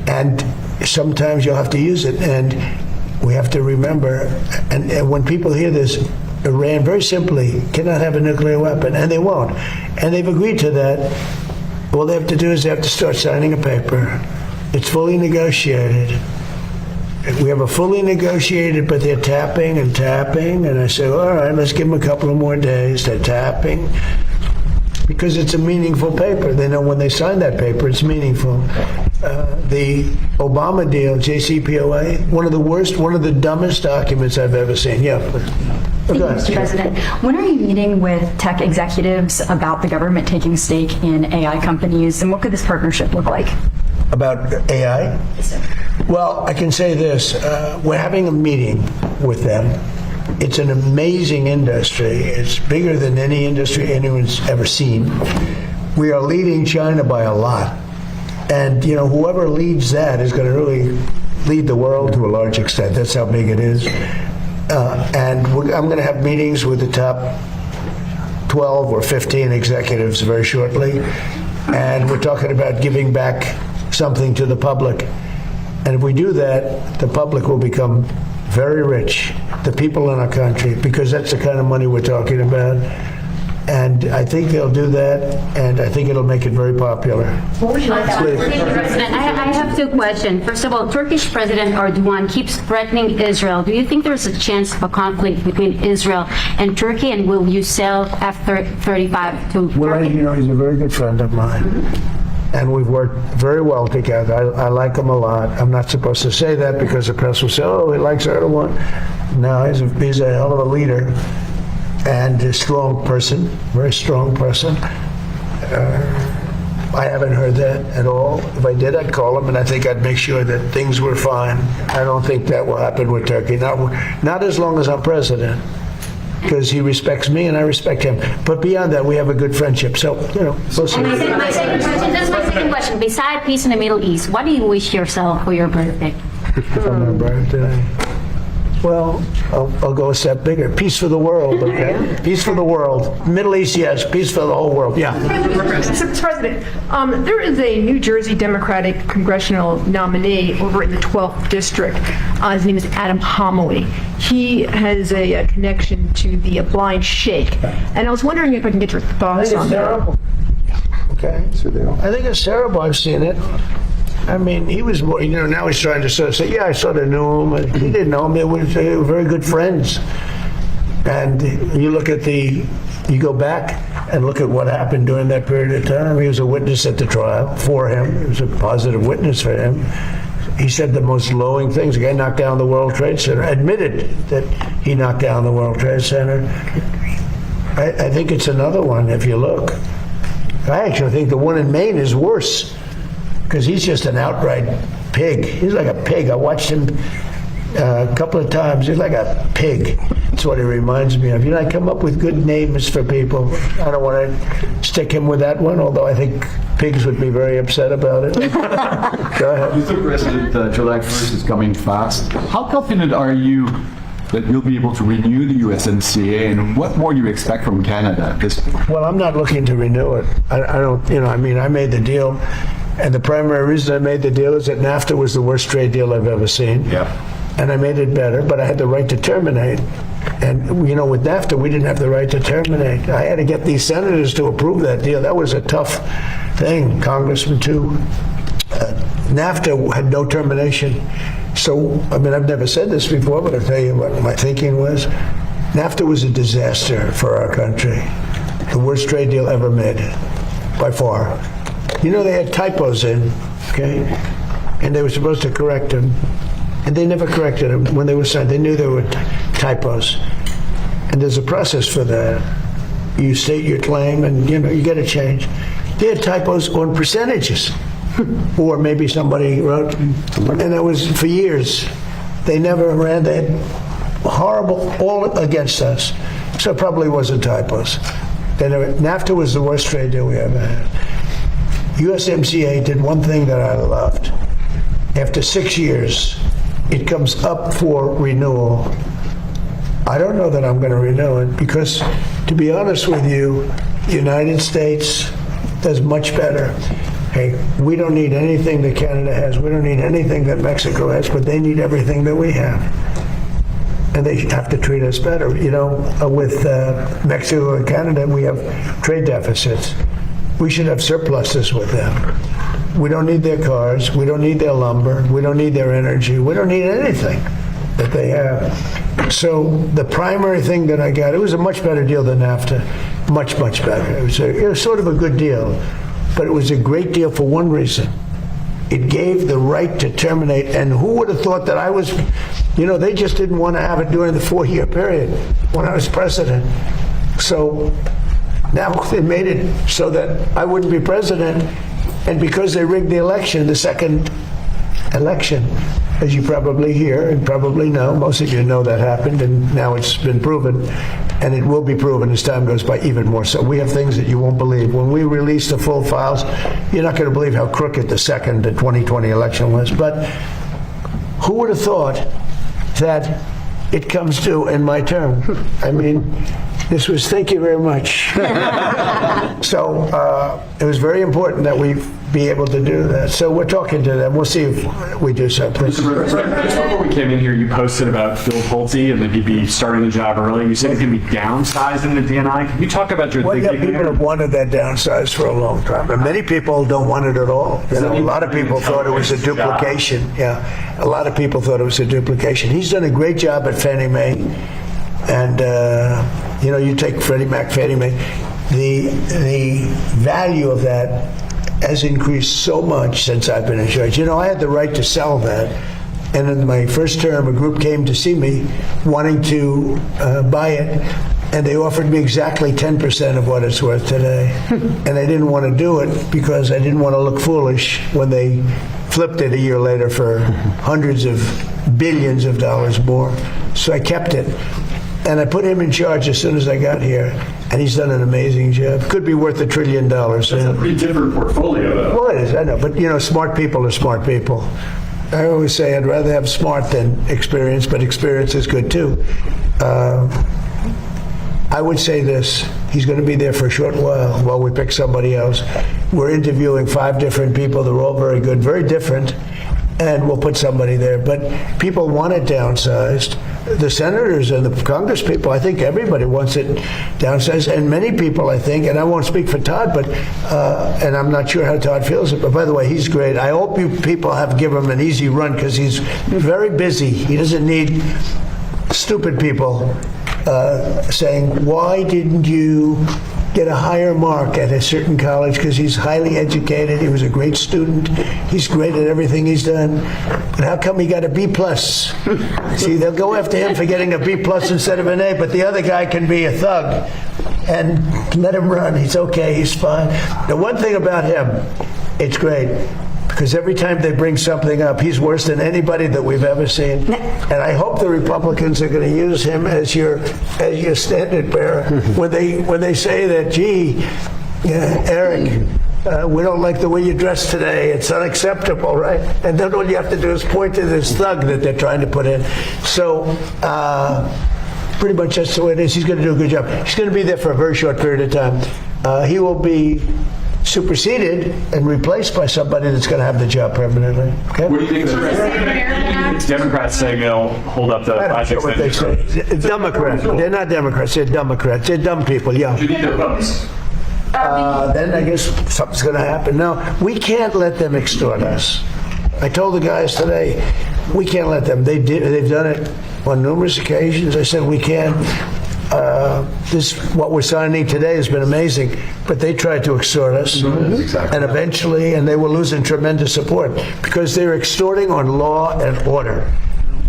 and sometimes you'll have to use it. And we have to remember, and when people hear this, Iran very simply cannot have a nuclear weapon, and they won't. And they've agreed to that. All they have to do is they have to start signing a paper. It's fully negotiated. We have a fully negotiated, but they're tapping, and I say, all right, let's give them a couple of more days. They're tapping because it's a meaningful paper. They know when they sign that paper, it's meaningful. The Obama deal, JCPOA, one of the worst, one of the dumbest documents I've ever seen. Yeah. Thank you, Mr. President. When are you meeting with tech executives about the government taking stake in AI companies, and what could this partnership look like? About AI? Well, I can say this. We're having a meeting with them. It's an amazing industry. It's bigger than any industry anyone's ever seen. We are leading China by a lot. And, you know, whoever leads that is going to really lead the world to a large extent. That's how big it is. And I'm going to have meetings with the top 12 or 15 executives very shortly. And we're talking about giving back something to the public. And if we do that, the public will become very rich, the people in our country, because that's the kind of money we're talking about. And I think they'll do that, and I think it'll make it very popular. What would you like that? President, I have two questions. First of all, Turkish President Erdogan keeps threatening Israel. Do you think there's a chance of a conflict between Israel and Turkey, and will you sell F-35 to Well, Turkey? you know, he's a very good friend of mine. And we've worked very well together. I like him a lot. I'm not supposed to say that because the press will say, oh, he likes Erdogan. No, he's a hell of a leader and a strong person, very strong person. I haven't heard that at all. If I did, I'd call him, and I think I'd make sure that things were fine. I don't think that will happen with Turkey. Not as long as I'm president, because he respects me and I respect him. But beyond that, we have a good friendship. So, you know, we'll see. And my second question, this is my second question. Beside peace in the Middle East, what do you wish yourself for your birthday? For my birthday. Well, I'll go a step bigger. Peace for the world, okay? Peace for the world. Middle East, yes. Peace for the whole world, yeah. Mr. President, there is a New Jersey Democratic congressional nominee over in the 12th District. His name is Adam Homily. He has a connection to the Blind Sheikh. And I was wondering if I can get your thoughts on that. Terrible. Okay. I think it's terrible. I've seen it. I mean, he was more, you know, now he's trying to sort of say, yeah, I sort of knew him. He didn't know him. They were very good friends. And you look at you go back and look at what happened during that period of time. He was a witness at the trial for him. He was a positive witness for him. He said the most glowing things. The guy knocked down the World Trade Center, admitted that he knocked down the World Trade Center. I think it's another one if you look. I actually think the one in Maine is worse, because he's just an outright pig. He's like a pig. I watched him a couple of times. He's like a pig. That's what he reminds me of. You know, I come up with good names for people. I don't want to stick him with that one, although I think pigs would be very upset about it. Go ahead. Mr. President, July 1st is coming fast. How confident are you that you'll be able to renew the USMCA, and what more do you expect from Canada at this point? Well, I'm not looking to renew it. I don't, you know, I mean, I made the deal. And the primary reason I made the deal is that NAFTA was the worst trade deal I've ever seen. Yeah. And I made it better, but I had the right to terminate. And, you know, with NAFTA, we didn't have the right to terminate. I had to get these senators to approve that deal. That was a tough thing, Congressman, too. NAFTA had no termination. So, I mean, I've never said this before, but I'll tell you what my thinking was. NAFTA was a disaster for our country. The worst trade deal ever made, by far. You know, they had typos in, okay? And they were supposed to correct them. And they never corrected them when they were signed. They knew there were typos. And there's a process for that. You state your claim and, you know, you get a change. They had typos on percentages. Or maybe somebody wrote, and it was for years. They never ran. They had horrible, all against us. So it probably wasn't typos. NAFTA was the worst trade deal we ever had. USMCA did one thing that I loved. After 6 years, it comes up for renewal, I don't know that I'm going to renew it because, to be honest with you, the United States does much better. Hey, we don't need anything that Canada has. We don't need anything that Mexico has, but they need everything that we have. And they have to treat us better. You know, with Mexico and Canada, we have trade deficits. We should have surpluses with them. We don't need their cars. We don't need their lumber. We don't need their energy. We don't need anything that they have. So the primary thing that I got, it was a much better deal than NAFTA. Much, much better. It was sort of a good deal. But it was a great deal for one reason. It gave the right to terminate. And who would have thought that I was, you know, they just didn't want to have it during the 4-year period when I was president. So now they made it so that I wouldn't be president. And because they rigged the election, the second election, as you probably hear and probably know, most of you know that happened, and now it's been proven, and it will be proven as time goes by even more so. We have things that you won't believe. When we release the full files, you're not going to believe how crooked the 2020 election was. But who would have thought that it comes due in my term? I mean, this was, thank you very much. So it was very important that we be able to do that. So we're talking to them. We'll see if we do something. Just before we came in here, you posted about Phil Pulte and that he'd be starting the job early. You said he's going to be downsized in the DNI. Can you talk about your Well, yeah, thinking people there? have wanted that downsized for a long time. And many people don't want it at all. You know, a lot of people thought it was a duplication. Yeah, a lot of people thought it was a duplication. He's done a great job at Fannie Mae. And, you know, you take Freddie Mac, Fannie Mae, the value of that has increased so much since I've been in charge. You know, I had the right to sell that. And in my first term, a group came to see me wanting to buy it. And they offered me exactly 10% of what it's worth today. And I didn't want to do it because I didn't want to look foolish when they flipped it a year later for hundreds of billions of dollars more. So I kept it. And I put him in charge as soon as I got here, and he's done an amazing job. Could be worth $1 trillion. That's a pretty different portfolio, though. Well, it is, I know, but you know, smart people are smart people. I always say I'd rather have smart than experience, but experience is good too. I would say this, he's going to be there for a short while we pick somebody else. We're interviewing 5 different people. They're all very good, very different, and we'll put somebody there. But people want it downsized. The senators and the Congress people, I think everybody wants it downsized, and many people, I think, and I won't speak for Todd, but and I'm not sure how Todd feels, but by the way, he's great. I hope you people have given him an easy run because he's very busy. He doesn't need stupid people saying, why didn't you get a higher mark at a certain college? Because he's highly educated. He was a great student. He's great at everything he's done. But how come he got a B+? See, they'll go after him for getting a B+ instead of an A, but the other guy can be a thug. And let him run. He's okay. He's fine. The one thing about him, it's great. Because every time they bring something up, he's worse than anybody that we've ever seen. And I hope the Republicans are going to use him as your standard bearer when they say that, gee, Eric, we don't like the way you dress today. It's unacceptable, right? And then all you have to do is point to this thug that they're trying to put in. So pretty much that's the way it is. He's going to do a good job. He's going to be there for a very short period of time. He will be superseded and replaced by somebody that's going to have the job permanently. Okay? What do you think? Democrats saying they'll hold up the projects what they say. Democrats. They're not Democrats. They're Democrats. They're dumb people. Yeah. Do you need their votes? Then I guess something's going to happen. No, we can't let them extort us. I told the guys today, we can't let them. They've done it on numerous occasions. I said we can't. What we're signing today has been amazing, but they tried to extort us, and eventually, and they were losing tremendous support because they're extorting on law and order,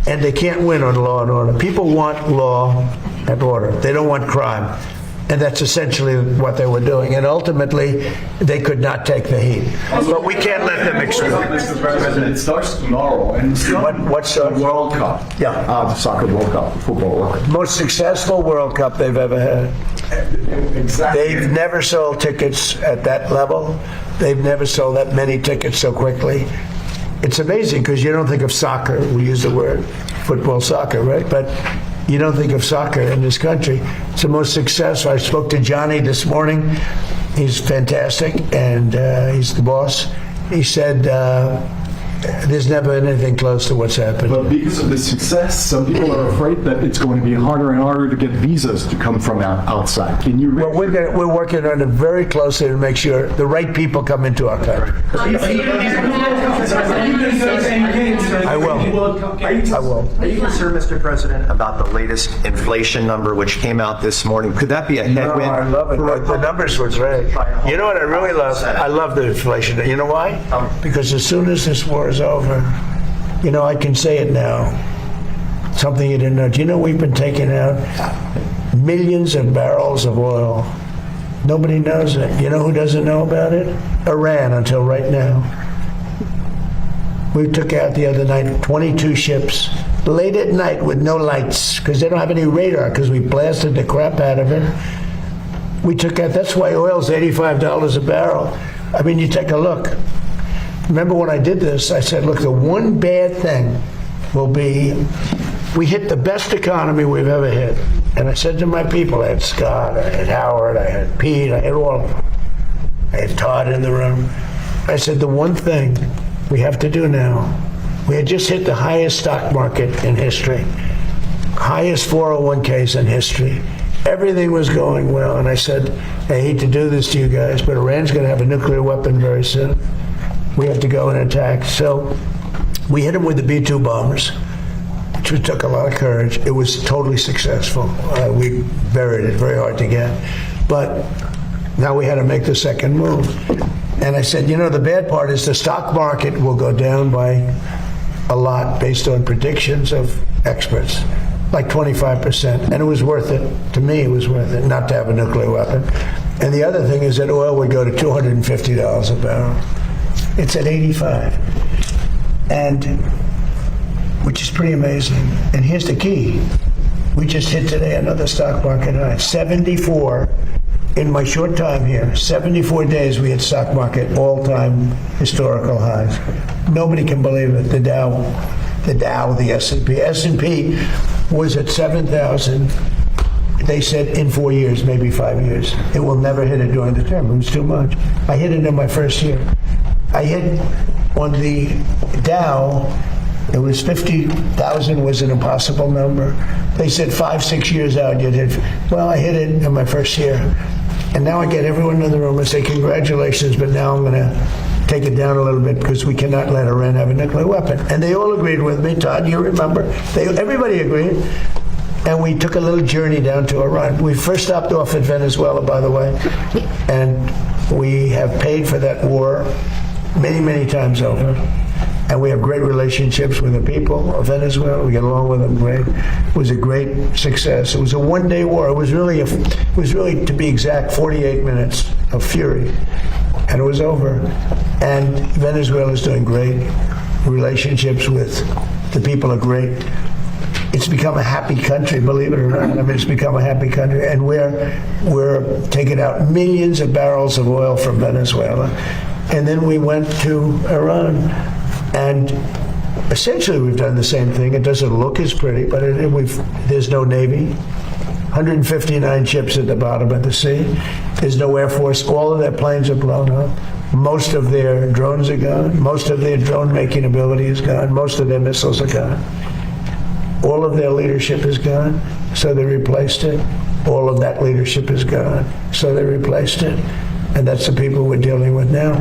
and they can't win on law and order. People want law and order. They don't want crime. And that's essentially what they were doing. And ultimately, they could not take the heat. But we can't let them extort. Mr. President, it starts tomorrow. And What's the World Cup? Yeah. The soccer World Cup, the football World Cup. most successful World Cup they've ever had. Exactly. They've never sold tickets at that level. They've never sold that many tickets so quickly. it's amazing because you don't think of soccer. We use the word football, soccer, right? But you don't think of soccer in this country. It's the most successful. I spoke to Johnny this morning. He's fantastic, and he's the boss. He said there's never been anything close to what's happened. But because of the success, some people are afraid that it's going to be harder and harder to get visas to come from outside. Can you? Well, we're working on it very closely to make sure the right people come into our country. I will. I will. Are you concerned, Mr. President, about the latest inflation number which came out this morning? Could that be a headwind? No, I love it. The numbers were great. You know what I really love? I love the inflation. You know why? Because as soon as this war is over, you know, I can say it now. Something you didn't know. Do you know we've been taking out millions of barrels of oil? Nobody knows it. You know who doesn't know about it? Iran, until right now. We took out the other night 22 ships late at night with no lights because they don't have any radar because we blasted the crap out of it. We took out, that's why oil's $85 a barrel. I mean, you take a look. Remember when I did this, I said, look, the one bad thing will be we hit the best economy we've ever hit. And I said to my people, I had Scott, I had Howard, I had Pete, I had all of them. I had Todd in the room. I said, the one thing we have to do now, we had just hit the highest stock market in history, highest 401ks in history. Everything was going well. And I said, I hate to do this to you guys, but Iran's going to have a nuclear weapon very soon. We have to go and attack. So we hit them with the B-2 bombers, which took a lot of courage. It was totally successful. We buried it, very hard to get. But now we had to make the second move. And I said, you know, the bad part is the stock market will go down by a lot based on predictions of experts, like 25%. And it was worth it. To me, it was worth it not to have a nuclear weapon. And the other thing is that oil would go to $250 a barrel. It's at 85, and which is pretty amazing. And here's the key. We just hit today another stock market high, 74. In my short time here, 74 days we had stock market all-time historical highs. Nobody can believe it. The Dow, the S&P. S&P was at 7,000. They said in 4 years, maybe 5 years. It will never hit it during the term. It was too much. I hit it in my first year. I hit on the Dow, it was 50,000 was an impossible number. They said 5-6 years out you'd hit. Well, I hit it in my first year. And now I get everyone in the room and say, congratulations, but now I'm going to take it down a little bit because we cannot let Iran have a nuclear weapon. And they all agreed with me. Todd, you remember? Everybody agreed. And we took a little journey down to Iran. We first stopped off at Venezuela, by the way. And we have paid for that war many, many times over. And we have great relationships with the people of Venezuela. We get along with them great. It was a great success. It was a one-day war. It was really, to be exact, 48 minutes of fury. And it was over. And Venezuela is doing great. Relationships with the people are great. It's become a happy country, believe it or not. I mean, it's become a happy country. And we're taking out millions of barrels of oil from Venezuela. And then we went to Iran. And essentially we've done the same thing. It doesn't look as pretty, but there's no Navy. 159 ships at the bottom of the sea. There's no Air Force. All of their planes are blown up. Most of their drones are gone. Most of their drone-making ability is gone. Most of their missiles are gone. All of their leadership is gone, so they replaced it. All of that leadership is gone, so they replaced it. And that's the people we're dealing with now.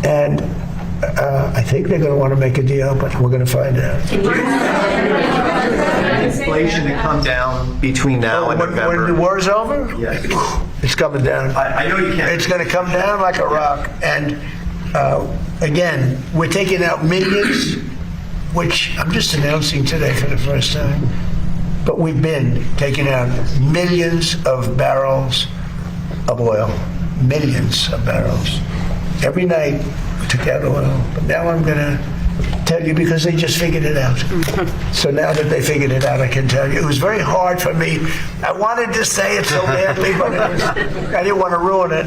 And I think they're going to want to make a deal, but we're going to find out. Inflation to come down between now and November. When the war's over? Yes. It's coming down. I know you can't. It's going to come down like a rock. And again, we're taking out millions, which I'm just announcing today for the first time. But we've been taking out millions of barrels of oil. Millions of barrels. Every night we took out oil. But now I'm going to tell you because they just figured it out. So now that they figured it out, I can tell you. It was very hard for me. I wanted to say it so badly, but I didn't want to ruin it.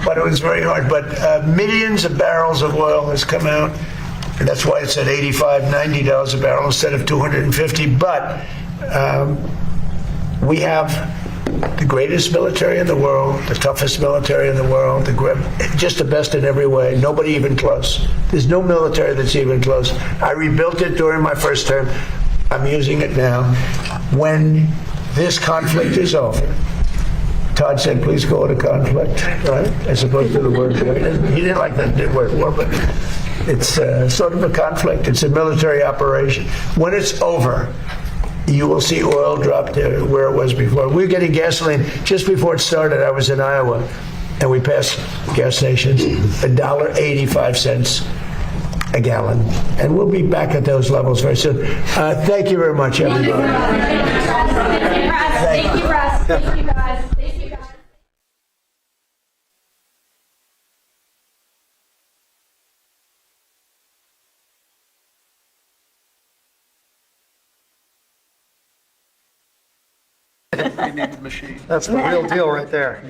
But it was very hard. But millions of barrels of oil has come out. And that's why it's at $85, $90 a barrel instead of $250. But we have the greatest military in the world, the toughest military in the world, just the best in every way. Nobody even close. There's no military that's even close. I rebuilt it during my first term. I'm using it now. When this conflict is over, Todd said, please call it a conflict, right? As opposed to the word war. He didn't like the word war, but it's sort of a conflict. It's a military operation. When it's over, you will see oil drop to where it was before. We were getting gasoline just before it started. I was in Iowa, and we passed gas stations, $1.85 a gallon. And we'll be back at those levels very soon. Thank you very much, everybody. Thank you, Russ. Thank you, guys. Thank you, guys. That's the real deal right there.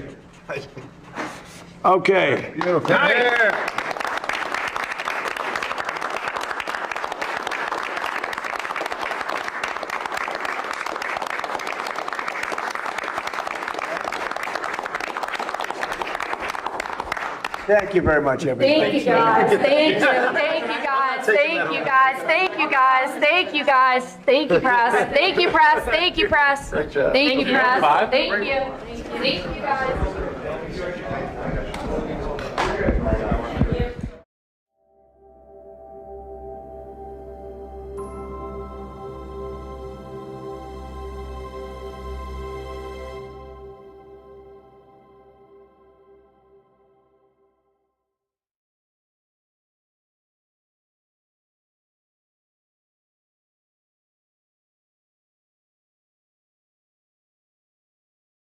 Okay. Thank you very much, everybody. Thank you, guys. Thank you. Thank you, guys. Thank you, guys. Thank you, guys. Thank you, guys. Thank you, press. Thank you, press. Thank you, press. Thank you, press. Thank you. Thank you, guys.